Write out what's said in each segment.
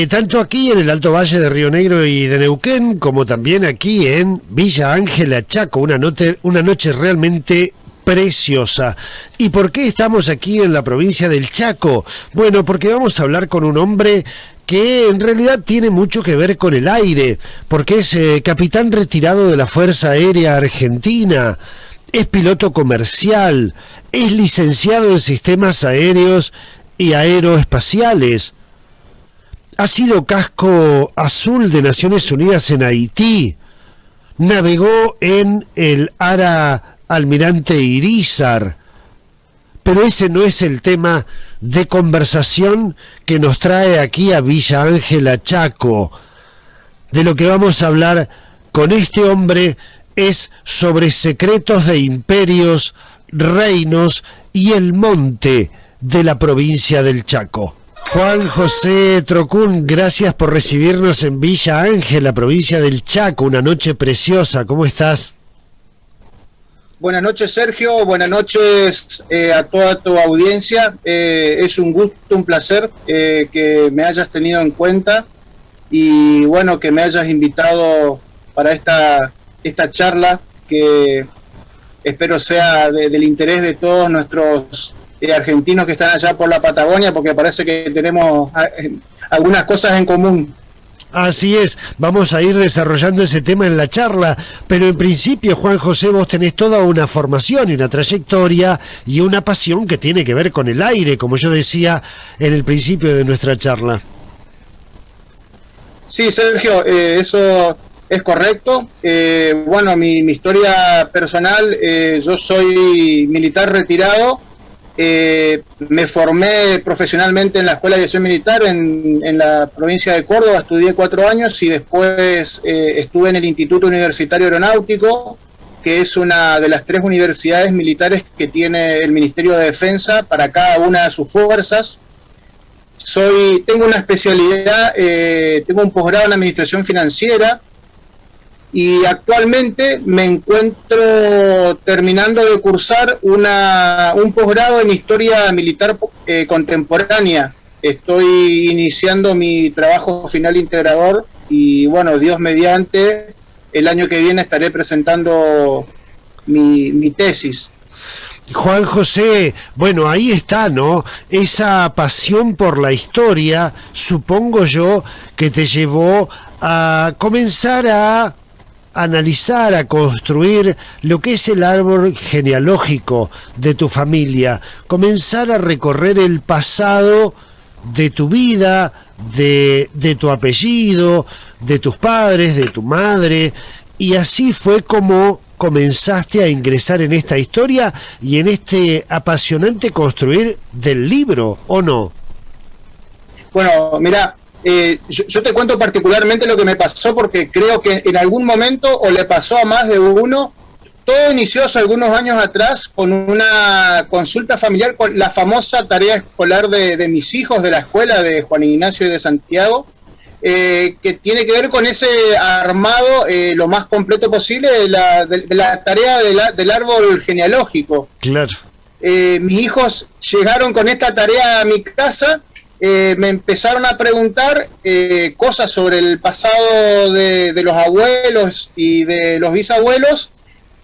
tanto aquí en el Alto Valle de Río Negro y de Neuquén, como también aquí en Villa Ángela, Chaco, una noche realmente preciosa. ¿Y por qué estamos aquí en la provincia del Chaco? Bueno, porque vamos a hablar con un hombre que en realidad tiene mucho que ver con el aire, porque es capitán retirado de la Fuerza Aérea Argentina, es piloto comercial, es licenciado en sistemas aéreos y aeroespaciales, ha sido casco azul de Naciones Unidas en Haití, navegó en el Ara Almirante Irízar, pero ese no es el tema de conversación que nos trae aquí a Villa Ángela, Chaco. De lo que vamos a hablar con este hombre es sobre secretos de imperios, reinos y el monte de la provincia del Chaco. Juan José Trocún, gracias por recibirnos en Villa Ángela, provincia del Chaco, una noche preciosa. ¿Cómo estás? Buenas noches, Sergio. Buenas noches a toda tu audiencia. Es un gusto, un placer que me hayas tenido en cuenta y bueno, que me hayas invitado para esta charla que espero sea del interés de todos nuestros argentinos que están allá por la Patagonia, porque parece que tenemos algunas cosas en común. Así es, vamos a ir desarrollando ese tema en la charla, pero en principio, Juan José, vos tenés toda una formación y una trayectoria y una pasión que tiene que ver con el aire, como yo decía en el principio de nuestra charla. Sí, Sergio, eso es correcto. Bueno, mi historia personal, yo soy militar retirado. Me formé profesionalmente en la Escuela de Aviación Militar en la provincia de Córdoba, estudié 4 años y después estuve en el Instituto Universitario Aeronáutico, que es una de las 3 universidades militares que tiene el Ministerio de Defensa para cada una de sus fuerzas. Tengo una especialidad, tengo un posgrado en Administración Financiera, y actualmente me encuentro terminando de cursar un posgrado en Historia Militar Contemporánea. Estoy iniciando mi trabajo final integrador y bueno, Dios mediante, el año que viene estaré presentando mi tesis. Juan José, bueno, ahí está, ¿no? Esa pasión por la historia, supongo yo, que te llevó a comenzar a analizar, a construir lo que es el árbol genealógico de tu familia, comenzar a recorrer el pasado de tu vida, de tu apellido, de tus padres, de tu madre, y así fue como comenzaste a ingresar en esta historia y en este apasionante construir del libro, ¿o no? Bueno, mira, yo te cuento particularmente lo que me pasó porque creo que en algún momento, o le pasó a más de uno, todo inició hace algunos años atrás con una consulta familiar, con la famosa tarea escolar de mis hijos de la escuela de Juan Ignacio y de Santiago, que tiene que ver con ese armado lo más completo posible de la tarea del árbol genealógico. Claro. Mis hijos llegaron con esta tarea a mi casa. Me empezaron a preguntar cosas sobre el pasado de los abuelos y de los bisabuelos,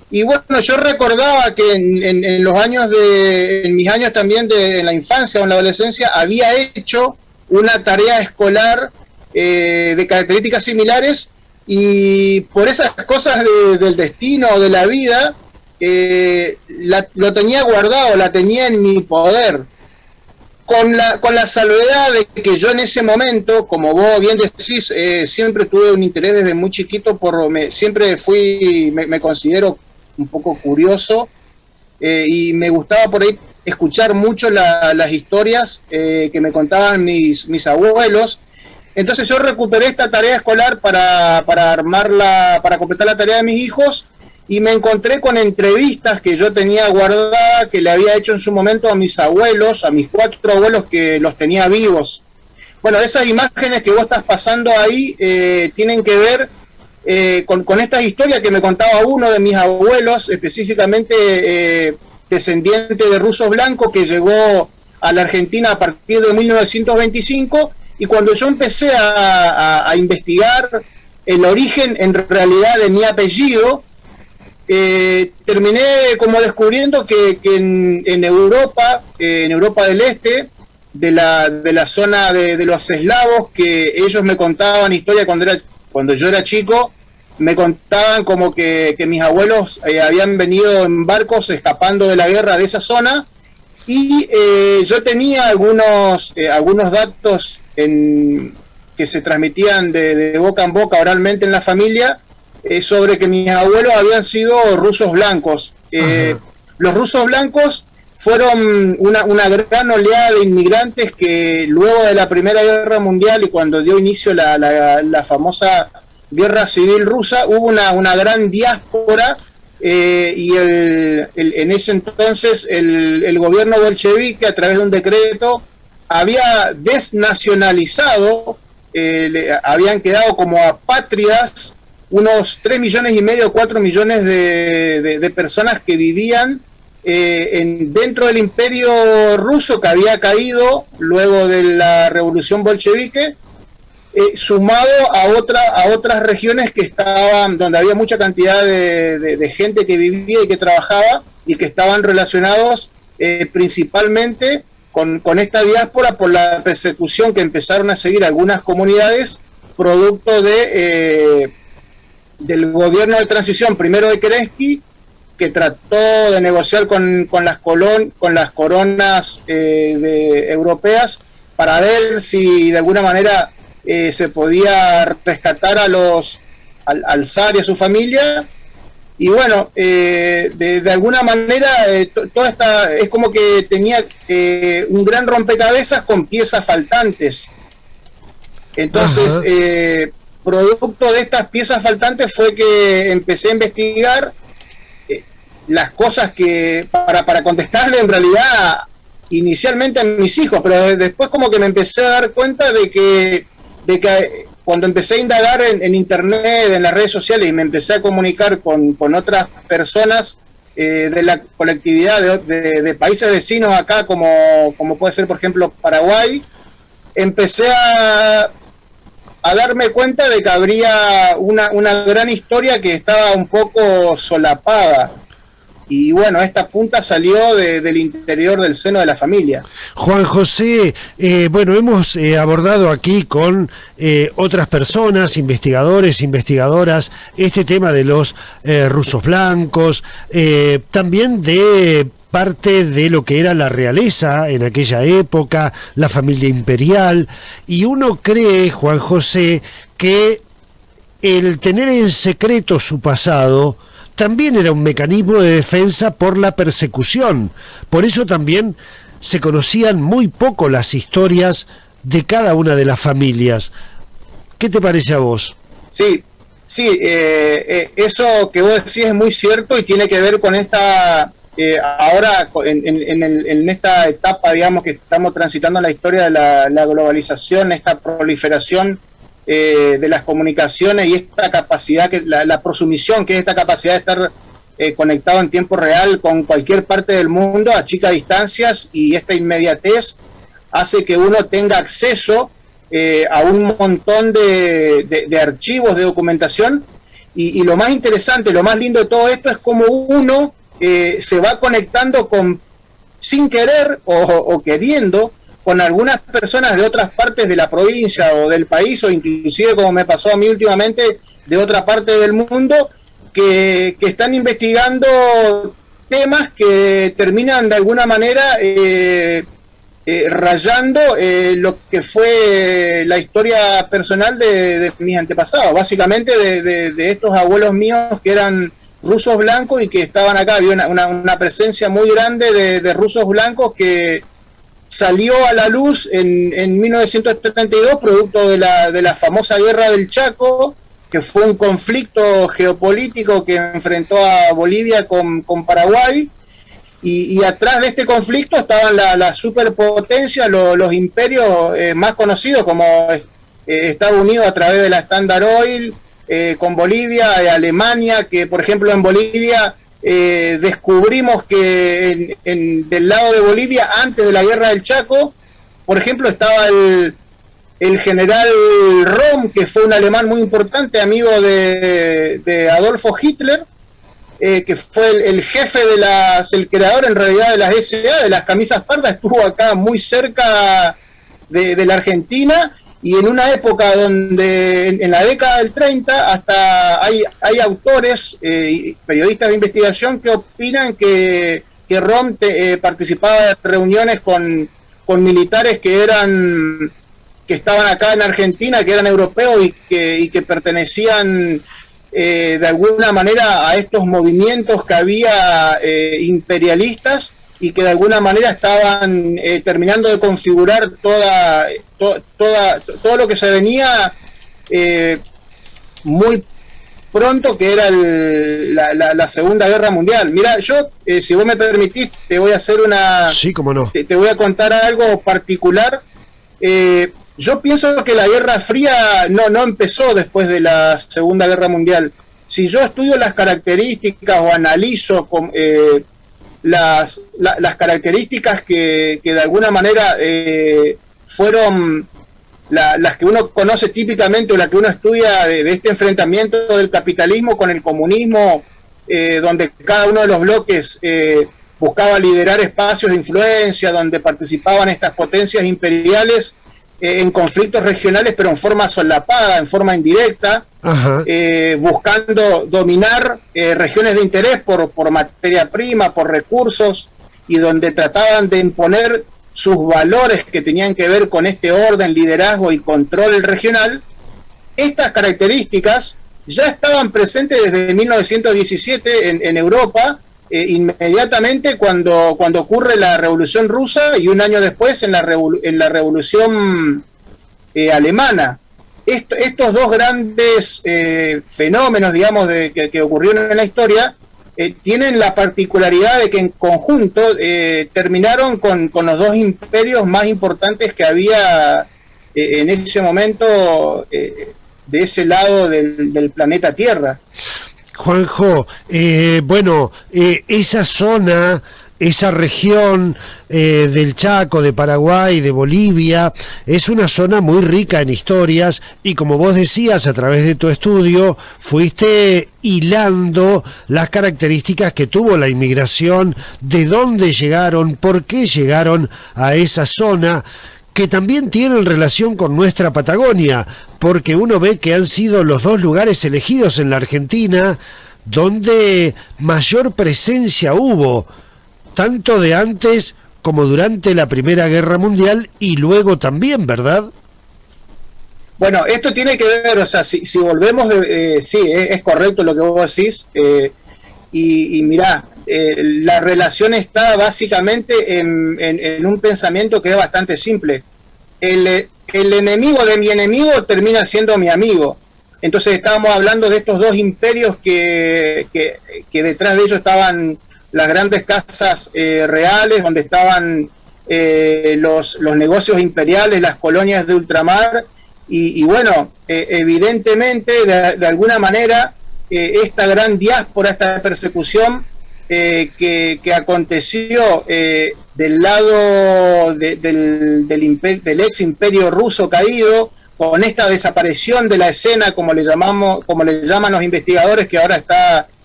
y bueno, yo recordaba que en los años en mis años también en la infancia o en la adolescencia había hecho una tarea escolar de características similares, y por esas cosas del destino o de la vida lo tenía guardado, la tenía en mi poder. Con la salvedad de que yo en ese momento, como vos bien decís, siempre tuve un interés desde muy chiquito, siempre me considero un poco curioso, y me gustaba por ahí escuchar mucho las historias que me contaban mis abuelos. Entonces yo recuperé esta tarea escolar para completar la tarea de mis hijos, y me encontré con entrevistas que yo tenía guardadas, que le había hecho en su momento a mis abuelos, a mis 4 abuelos que los tenía vivos. Bueno, esas imágenes que vos estás pasando ahí tienen que ver con estas historias que me contaba uno de mis abuelos, específicamente descendiente de rusos blancos, que llegó a la Argentina a partir de 1925, y cuando yo empecé a investigar el origen en realidad de mi apellido, terminé como descubriendo que en Europa, en Europa del Este, de la zona de los eslavos, que ellos me contaban historia cuando yo era chico, me contaban como que mis abuelos habían venido en barcos escapando de la guerra de esa zona, y yo tenía algunos datos que se transmitían de boca en boca oralmente en la familia, sobre que mis abuelos habían sido rusos blancos. Los rusos blancos fueron una gran oleada de inmigrantes que luego de la Primera Guerra Mundial y cuando dio inicio la famosa Guerra Civil Rusa, hubo una gran diáspora, y en ese entonces el gobierno bolchevique, a través de un decreto, había desnacionalizado, habían quedado como apátridas unos 3,5 millones, 4 millones de personas que vivían dentro del imperio ruso, que había caído luego de la revolución bolchevique, sumado a otras regiones que estaban, donde había mucha cantidad de gente que vivía y que trabajaba, y que estaban relacionados principalmente con esta diáspora por la persecución que empezaron a seguir algunas comunidades, producto del gobierno de transición, primero de Kerensky, que trató de negociar con las coronas europeas para ver si de alguna manera se podía rescatar al zar y a su familia. Y bueno, de alguna manera toda esta es como que tenía un gran rompecabezas con piezas faltantes. Entonces, producto de estas piezas faltantes fue que empecé a investigar las cosas que, para contestarle en realidad inicialmente a mis hijos, pero después como que me empecé a dar cuenta de que cuando empecé a indagar en internet, en las redes sociales, y me empecé a comunicar con otras personas de la colectividad de países vecinos acá, como puede ser por ejemplo Paraguay, empecé a darme cuenta de que habría una gran historia que estaba un poco solapada. Y bueno, esta punta salió del interior del seno de la familia. Juan José, bueno, hemos abordado aquí con otras personas, investigadores, investigadoras, este tema de los rusos blancos, también de parte de lo que era la realeza en aquella época, la familia imperial, y uno cree, Juan José, que el tener en secreto su pasado también era un mecanismo de defensa por la persecución. Por eso también se conocían muy poco las historias de cada una de las familias. ¿Qué te parece a vos? Sí, eso que vos decís es muy cierto y tiene que ver con esta, ahora en esta etapa, digamos, que estamos transitando en la historia de la globalización, esta proliferación de las comunicaciones y esta capacidad, la prosumisión, que es esta capacidad de estar conectado en tiempo real con cualquier parte del mundo a chicas distancias, y esta inmediatez hace que uno tenga acceso a un montón de archivos, de documentación, y lo más interesante, lo más lindo de todo esto es cómo uno se va conectando sin querer o queriendo con algunas personas de otras partes de la provincia o del país, o inclusive, como me pasó a mí últimamente, de otra parte del mundo, que están investigando temas que terminan de alguna manera rayando lo que fue la historia personal de mis antepasados, básicamente de estos abuelos míos que eran rusos blancos y que estaban acá. Había una presencia muy grande de rusos blancos que salió a la luz en 1932, producto de la famosa Guerra del Chaco, que fue un conflicto geopolítico que enfrentó a Bolivia con Paraguay, y atrás de este conflicto estaban las superpotencias, los imperios más conocidos, como Estados Unidos a través de la Standard Oil, con Bolivia, Alemania, que por ejemplo en Bolivia descubrimos que del lado de Bolivia, antes de la Guerra del Chaco, por ejemplo, estaba el general Röhm, que fue un alemán muy importante, amigo de Adolfo Hitler, que fue el jefe el creador en realidad de las SA, de las camisas pardas, estuvo acá muy cerca de la Argentina, y en una época donde en la década del 30 hasta hay autores, periodistas de investigación, que opinan que Röhm participaba de reuniones con militares que estaban acá en Argentina, que eran europeos y que pertenecían de alguna manera a estos movimientos que había imperialistas, y que de alguna manera estaban terminando de configurar todo lo que se venía muy pronto, que era la Segunda Guerra Mundial. Mira, yo, si vos me permitís, te voy a hacer Sí, cómo no. te voy a contar algo particular. Yo pienso que la Guerra Fría no empezó después de la Segunda Guerra Mundial. Si yo estudio las características o analizo las características que de alguna manera fueron las que uno conoce típicamente, o las que uno estudia de este enfrentamiento del capitalismo con el comunismo, donde cada uno de los bloques buscaba liderar espacios de influencia, donde participaban estas potencias imperiales en conflictos regionales, pero en forma solapada, en forma indirecta, buscando dominar regiones de interés por materia prima, por recursos, y donde trataban de imponer sus valores que tenían que ver con este orden, liderazgo y control regional. Estas características ya estaban presentes desde 1917 en Europa, inmediatamente cuando ocurre la Revolución Rusa, y un año después en la Revolución Alemana. Estos dos grandes fenómenos, digamos, que ocurrieron en la historia, tienen la particularidad de que en conjunto terminaron con los dos imperios más importantes que había en ese momento de ese lado del planeta Tierra. Juanjo, esa zona, esa región del Chaco, de Paraguay, de Bolivia, es una zona muy rica en historias, y como vos decías, a través de tu estudio fuiste hilando las características que tuvo la inmigración, de dónde llegaron, por qué llegaron a esa zona, que también tienen relación con nuestra Patagonia, porque uno ve que han sido los dos lugares elegidos en la Argentina donde mayor presencia hubo, tanto de antes como durante la Primera Guerra Mundial, y luego también, ¿verdad? Bueno, esto tiene que ver, o sea, si volvemos, sí, es correcto lo que vos decís, y mirá, la relación está básicamente en un pensamiento que es bastante simple. El enemigo de mi enemigo termina siendo mi amigo. Entonces estábamos hablando de estos dos imperios que detrás de ellos estaban las grandes casas reales, donde estaban los negocios imperiales, las colonias de ultramar, y bueno, evidentemente de alguna manera esta gran diáspora, esta persecución que aconteció del lado del ex imperio ruso caído, con esta desaparición de la escena, como le llaman los investigadores, que ahora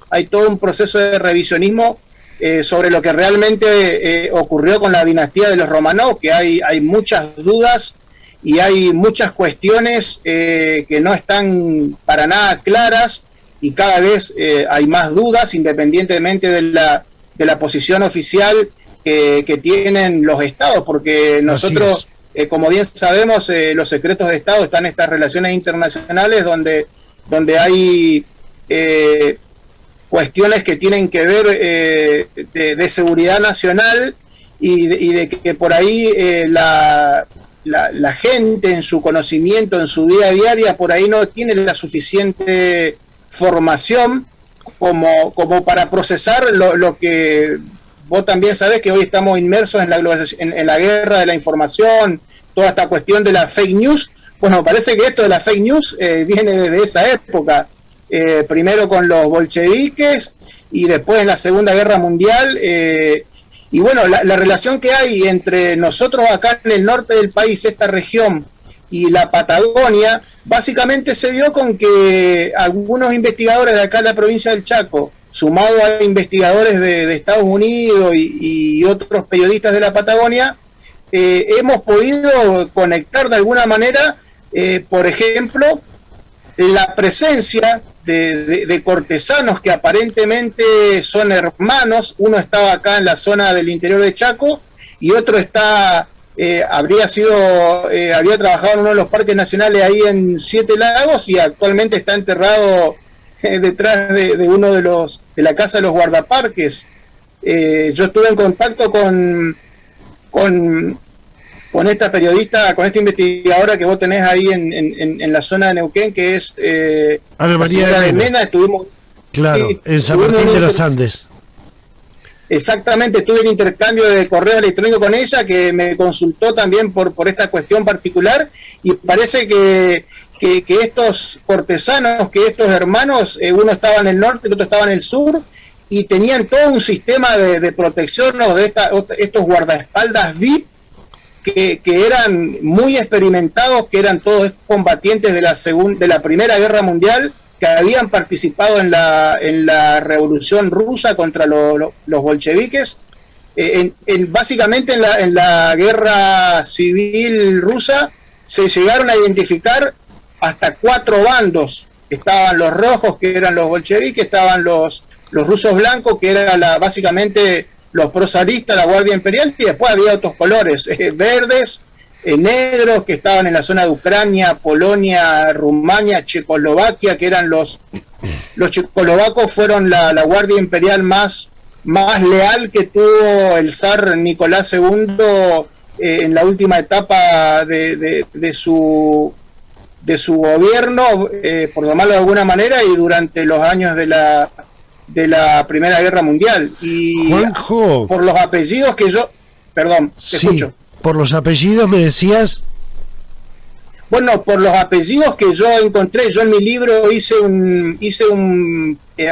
hay todo un proceso de revisionismo sobre lo que realmente ocurrió con la dinastía de los Romanov, que hay muchas dudas y hay muchas cuestiones que no están para nada claras, y cada vez hay más dudas, independientemente de la posición oficial que tienen los estados, porque nosotros, como bien sabemos, los secretos de Estado están en estas relaciones internacionales donde hay cuestiones que tienen que ver de seguridad nacional, y de que por ahí la gente en su conocimiento, en su vida diaria, por ahí no tiene la suficiente formación como para procesar lo que vos también sabés, que hoy estamos inmersos en la globalización, en la guerra de la información, toda esta cuestión de la fake news. Bueno, parece que esto de la fake news viene desde esa época, primero con los bolcheviques y después en la Segunda Guerra Mundial, y bueno, la relación que hay entre nosotros acá en el norte del país, esta región, y la Patagonia, básicamente se dio con que algunos investigadores de acá en la provincia del Chaco, sumado a investigadores de Estados Unidos y otros periodistas de la Patagonia, hemos podido conectar de alguna manera, por ejemplo, la presencia de cortesanos que aparentemente son hermanos. Uno estaba acá en la zona del interior de Chaco y otro está, había trabajado en uno de los parques nacionales ahí en Siete Lagos y actualmente está enterrado detrás de uno de la casa de los guardaparques. Yo estuve en contacto con esta periodista, con esta investigadora que vos tenés ahí en la zona de Neuquén, que es Ana María de Mena. Estuvimos, claro, en San Martín de los Andes. Exactamente, estuve en intercambio de correo electrónico con ella, que me consultó también por esta cuestión particular, y parece que estos cortesanos, que estos hermanos, uno estaba en el norte, el otro estaba en el sur, y tenían todo un sistema de protección, ¿no?, de estos guardaespaldas VIP, que eran muy experimentados, que eran todos combatientes de la Primera Guerra Mundial, que habían participado en la Revolución Rusa contra los bolcheviques. Básicamente en la Guerra Civil Rusa se llegaron a identificar hasta 4 bandos. Estaban los rojos, que eran los bolcheviques, estaban los rusos blancos, que eran básicamente los prozaristas, la Guardia Imperial, y después había otros colores, verdes, negros, que estaban en la zona de Ucrania, Polonia, Rumania, Checoslovaquia, que eran los checoslovacos fueron la Guardia Imperial más leal que tuvo el zar Nicolás II en la última etapa de su gobierno, por llamarlo de alguna manera, y durante los años de la Primera Guerra Mundial. Y Juanjo, por los apellidos que yo... Perdón, te escucho. Por los apellidos me decías. Bueno, por los apellidos que yo encontré, yo en mi libro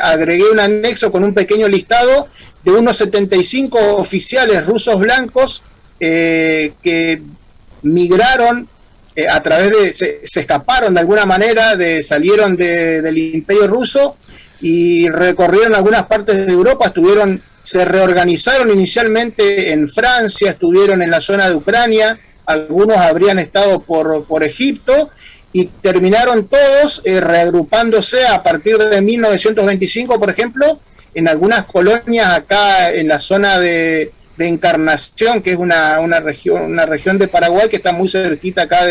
agregué un anexo con un pequeño listado de unos 75 oficiales rusos blancos que migraron a través se escaparon de alguna manera, salieron del Imperio Ruso y recorrieron algunas partes de Europa, se reorganizaron inicialmente en Francia, estuvieron en la zona de Ucrania, algunos habrían estado por Egipto, y terminaron todos reagrupándose a partir de 1925, por ejemplo, en algunas colonias acá en la zona de Encarnación, que es una región de Paraguay que está muy cerquita acá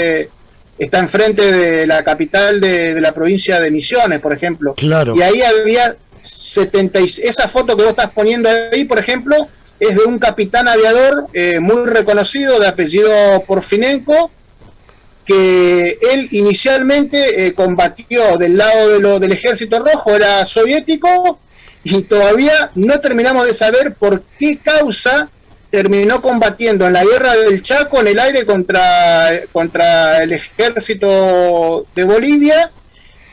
está enfrente de la capital de la provincia de Misiones, por ejemplo. Claro. Y ahí había esa foto que vos estás poniendo ahí, por ejemplo, es de un capitán aviador muy reconocido, de apellido Porfinenko, que él inicialmente combatió del lado del Ejército Rojo, era soviético, y todavía no terminamos de saber por qué causa terminó combatiendo en la Guerra del Chaco en el aire contra el ejército de Bolivia.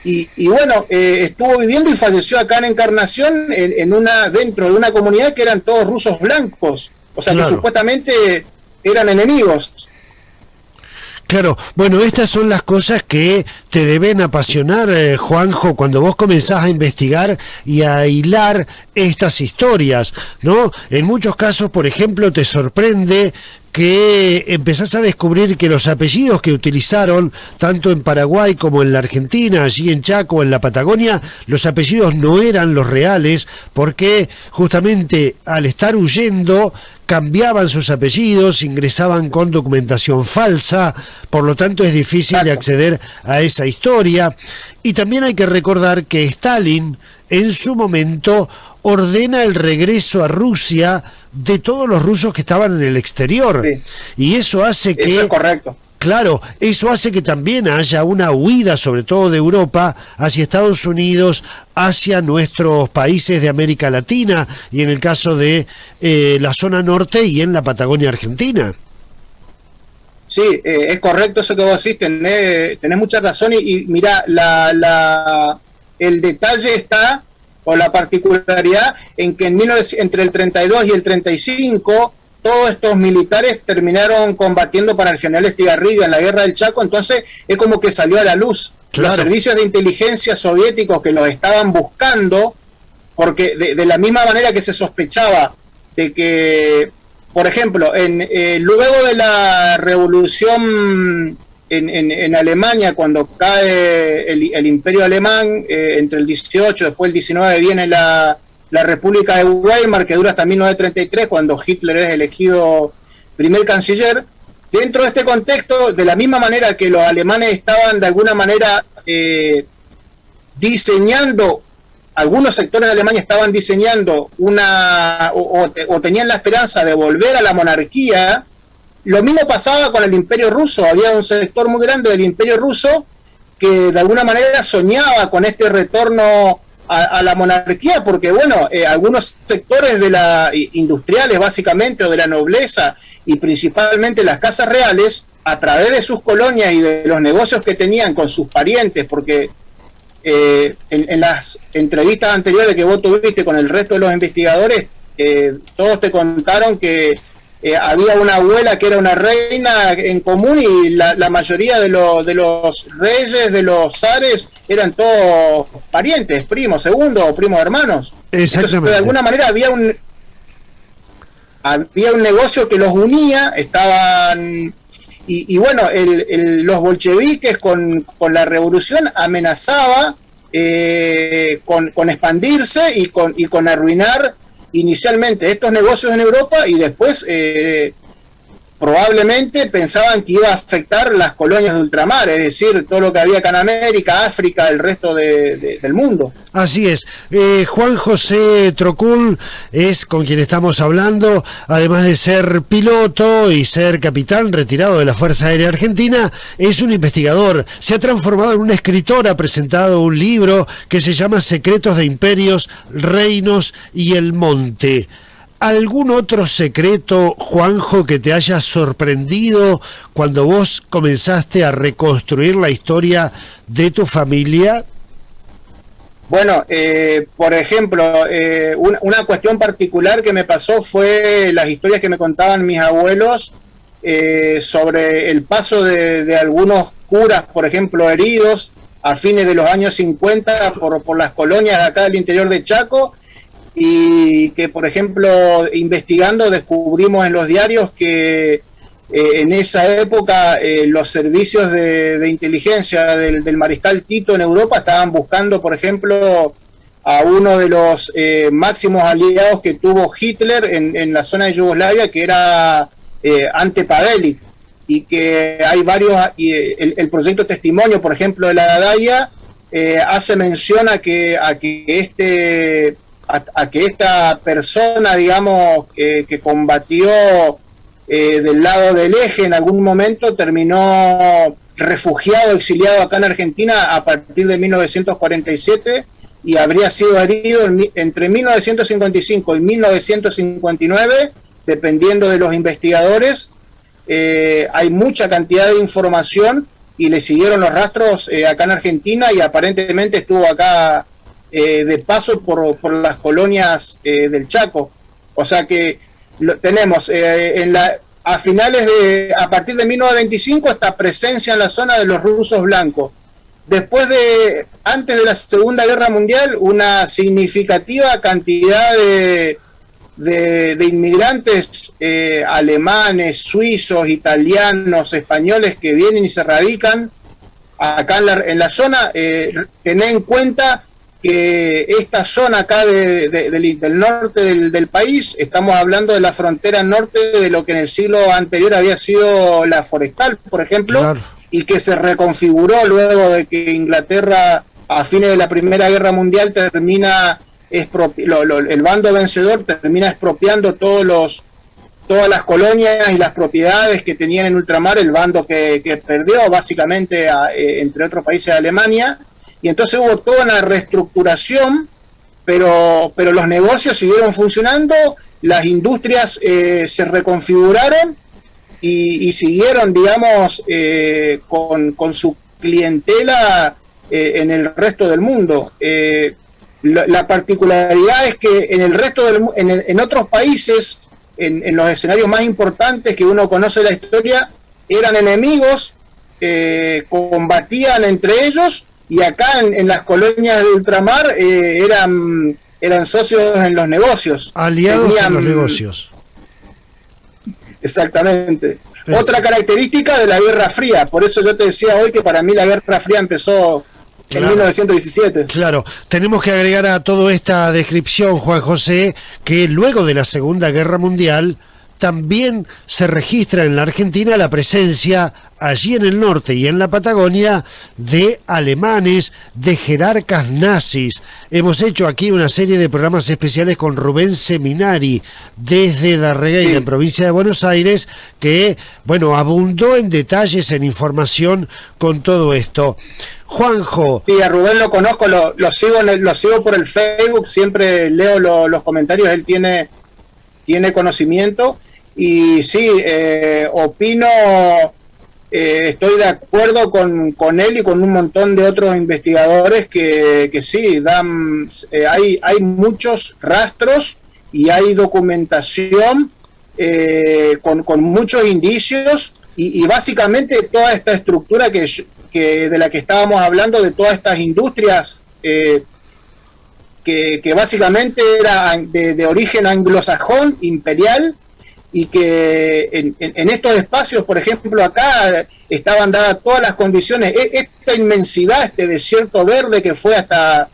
Y bueno, estuvo viviendo y falleció acá en Encarnación, dentro de una comunidad que eran todos rusos blancos, o sea, claro, que supuestamente eran enemigos. Claro, bueno, estas son las cosas que te deben apasionar, Juanjo, cuando vos comenzás a investigar y a hilar estas historias, ¿no? En muchos casos, por ejemplo, te sorprende que empezás a descubrir que los apellidos que utilizaron, tanto en Paraguay como en la Argentina, allí en Chaco, en la Patagonia, los apellidos no eran los reales, porque justamente al estar huyendo cambiaban sus apellidos, ingresaban con documentación falsa, por lo tanto es difícil de acceder a esa historia. Y también hay que recordar que Stalin, en su momento, ordena el regreso a Rusia de todos los rusos que estaban en el exterior. Sí. Y eso hace que... Eso es correcto. Claro, eso hace que también haya una huida, sobre todo de Europa, hacia Estados Unidos, hacia nuestros países de América Latina, y en el caso de la zona norte y en la Patagonia Argentina. Sí, es correcto eso que vos decís, tenés mucha razón, y mirá, el detalle está, o la particularidad, en que entre el 32 y el 35 todos estos militares terminaron combatiendo para el general Estigarribia en la guerra del Chaco, entonces es como que salió a la luz. Claro. Los servicios de inteligencia soviéticos que los estaban buscando, porque de la misma manera que se sospechaba de que, por ejemplo, luego de la revolución en Alemania, cuando cae el imperio alemán, entre el 18, después el 19 viene la República de Weimar, que dura hasta 1933, cuando Hitler es elegido primer canciller. Dentro de este contexto, de la misma manera que los alemanes estaban de alguna manera diseñando, algunos sectores de Alemania estaban diseñando o tenían la esperanza de volver a la monarquía, lo mismo pasaba con el Imperio Ruso. Había un sector muy grande del Imperio Ruso que de alguna manera soñaba con este retorno a la monarquía, porque bueno, algunos sectores de industriales básicamente, o de la nobleza, y principalmente las casas reales, a través de sus colonias y de los negocios que tenían con sus parientes, porque en las entrevistas anteriores que vos tuviste con el resto de los investigadores, todos te contaron que había una abuela que era una reina en común, y la mayoría de los reyes, de los zares, eran todos parientes, primos, segundos o primos hermanos. Exactamente. Entonces, de alguna manera había un negocio que los unía, estaban... Y bueno, los bolcheviques con la revolución amenazaba con expandirse y con arruinar inicialmente estos negocios en Europa, y después probablemente pensaban que iba a afectar las colonias de ultramar, es decir, todo lo que había acá en América, África, el resto del mundo. Así es. Juan José Trocul es con quien estamos hablando, además de ser piloto y ser capitán retirado de la Fuerza Aérea Argentina, es un investigador, se ha transformado en un escritor, ha presentado un libro que se llama Secretos de Imperios, Reinos y el Monte. ¿Algún otro secreto, Juanjo, que te haya sorprendido cuando vos comenzaste a reconstruir la historia de tu familia? Bueno, por ejemplo, una cuestión particular que me pasó fue las historias que me contaban mis abuelos sobre el paso de algunos curas, por ejemplo, heridos a fines de los años 50 por las colonias de acá del interior de Chaco, y que, por ejemplo, investigando descubrimos en los diarios que en esa época los servicios de inteligencia del mariscal Tito en Europa estaban buscando, por ejemplo, a uno de los máximos aliados que tuvo Hitler en la zona de Yugoslavia, que era Ante Pavelic, y que hay varios, el proyecto Testimonio, por ejemplo, de la Dadaia, hace mención a que esta persona, digamos, que combatió del lado del eje en algún momento, terminó refugiado, exiliado acá en Argentina a partir de 1947, y habría sido herido entre 1955 y 1959, dependiendo de los investigadores. Hay mucha cantidad de información, y le siguieron los rastros acá en Argentina, y aparentemente estuvo acá de paso por las colonias del Chaco. O sea que tenemos a partir de 1925 esta presencia en la zona de los rusos blancos. Antes de la Segunda Guerra Mundial, una significativa cantidad de inmigrantes alemanes, suizos, italianos, españoles, que vienen y se radican acá en la zona. Tener en cuenta que esta zona acá del norte del país, estamos hablando de la frontera norte de lo que en el siglo anterior había sido la forestal, por ejemplo, claro, y que se reconfiguró luego de que Inglaterra, a fines de la Primera Guerra Mundial, el bando vencedor termina expropiando todas las colonias y las propiedades que tenían en ultramar el bando que perdió, básicamente, entre otros países, de Alemania. Y entonces hubo toda una reestructuración, pero los negocios siguieron funcionando, las industrias se reconfiguraron y siguieron, digamos, con su clientela en el resto del mundo. La particularidad es que en el resto en otros países en los escenarios más importantes que uno conoce de la historia, eran enemigos, combatían entre ellos, y acá en las colonias de ultramar eran socios en los negocios. Aliados en los negocios. Exactamente. Otra característica de la Guerra Fría, por eso yo te decía hoy que para mí la Guerra Fría empezó en 1917. Claro, tenemos que agregar a toda esta descripción, Juan José, que luego de la Segunda Guerra Mundial también se registra en la Argentina la presencia allí en el norte y en la Patagonia de alemanes, de jerarcas nazis. Hemos hecho aquí una serie de programas especiales con Rubén Seminari desde Darregueira, en provincia de Buenos Aires, que, bueno, abundó en detalles, en información con todo esto. Juanjo. Sí, a Rubén lo conozco, lo sigo por el Facebook, siempre leo los comentarios, él tiene conocimiento, y sí, opino, estoy de acuerdo con él y con un montón de otros investigadores que sí, hay muchos rastros y hay documentación con muchos indicios, y básicamente toda esta estructura de la que estábamos hablando, de todas estas industrias que básicamente era de origen anglosajón, imperial, y que en estos espacios, por ejemplo, acá estaban dadas todas las condiciones, esta inmensidad, este desierto verde que fue hasta...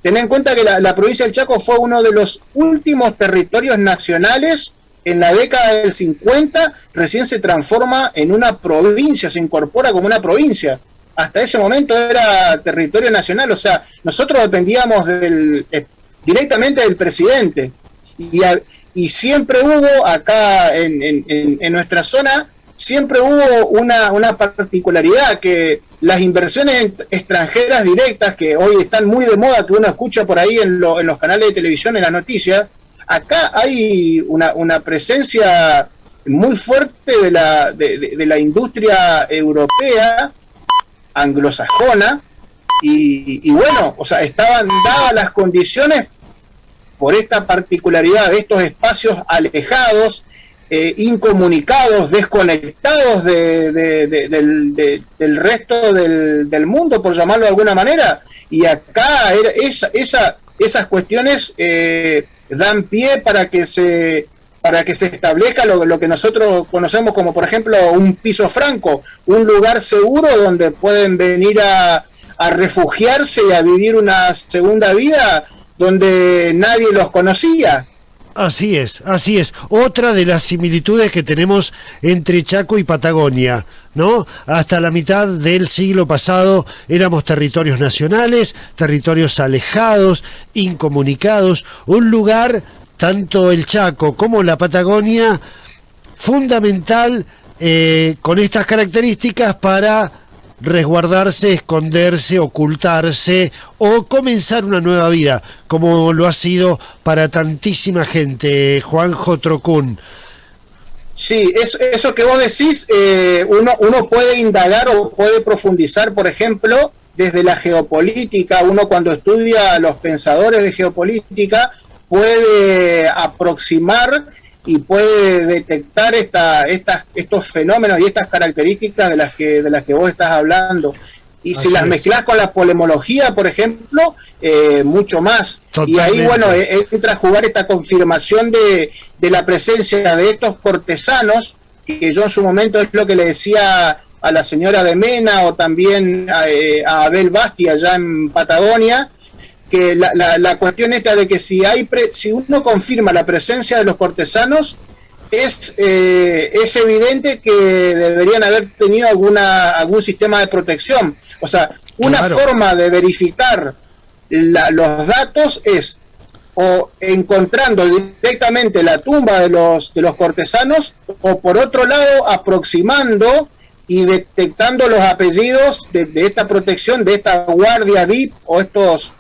Ten en cuenta que la provincia del Chaco fue uno de los últimos territorios nacionales en la década del 50, recién se transforma en una provincia, se incorpora como una provincia. Hasta ese momento era territorio nacional, o sea, nosotros dependíamos directamente del presidente, y siempre hubo acá en nuestra zona, siempre hubo una particularidad, que las inversiones extranjeras directas, que hoy están muy de moda, que uno escucha por ahí en los canales de televisión, en las noticias, acá hay una presencia muy fuerte de la industria europea, anglosajona, y bueno, o sea, estaban dadas las condiciones por esta particularidad de estos espacios alejados, incomunicados, desconectados del resto del mundo, por llamarlo de alguna manera, y acá esas cuestiones dan pie para que se establezca lo que nosotros conocemos como, por ejemplo, un piso franco, un lugar seguro donde pueden venir a refugiarse y a vivir una segunda vida donde nadie los conocía. Así es. Otra de las similitudes que tenemos entre Chaco y Patagonia, ¿no? Hasta la mitad del siglo pasado éramos territorios nacionales, territorios alejados, incomunicados, un lugar, tanto el Chaco como la Patagonia, fundamental con estas características para resguardarse, esconderse, ocultarse o comenzar una nueva vida, como lo ha sido para tantísima gente. Juanjo Trocún. Sí, eso que vos decís, uno puede indagar o puede profundizar, por ejemplo, desde la geopolítica. Uno, cuando estudia a los pensadores de geopolítica, puede aproximar y puede detectar estos fenómenos y estas características de las que vos estás hablando. Y si las mezclas con la polemología, por ejemplo, mucho más. Totalmente. Y ahí, bueno, entra a jugar esta confirmación de la presencia de estos cortesanos, que yo en su momento es lo que le decía a la señora de Mena, o también a Abel Basti allá en Patagonia, que la cuestión esta de que si uno confirma la presencia de los cortesanos, es evidente que deberían haber tenido algún sistema de protección. O sea, una forma de verificar los datos es o encontrando directamente la tumba de los cortesanos, o por otro lado aproximando y detectando los apellidos de esta protección, de esta guardia VIP, o estos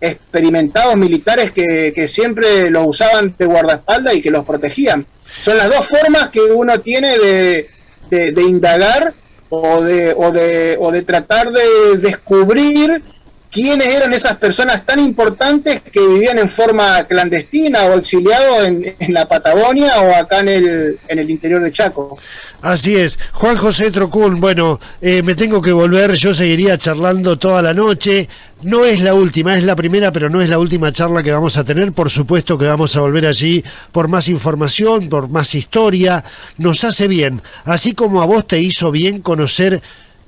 experimentados militares que siempre los usaban de guardaespaldas y que los protegían. Son las dos formas que uno tiene de indagar o de tratar de descubrir quiénes eran esas personas tan importantes que vivían en forma clandestina o exiliados en la Patagonia o acá en el interior de Chaco. Así es. Juan José Trocún, bueno, me tengo que volver, yo seguiría charlando toda la noche. No es la última, es la primera, pero no es la última charla que vamos a tener. Por supuesto que vamos a volver allí por más información, por más historia. Nos hace bien, así como a vos te hizo bien conocer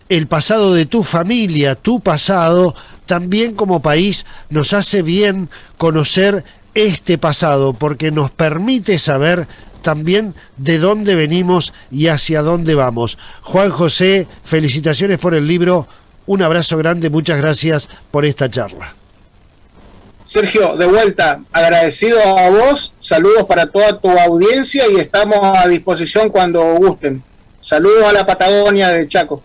el pasado de tu familia, tu pasado, también como país nos hace bien conocer este pasado, porque nos permite saber también de dónde venimos y hacia dónde vamos. Juan José, felicitaciones por el libro, un abrazo grande, muchas gracias por esta charla. Sergio, de vuelta, agradecido a vos, saludos para toda tu audiencia y estamos a disposición cuando gusten. Saludos a la Patagonia de Chaco.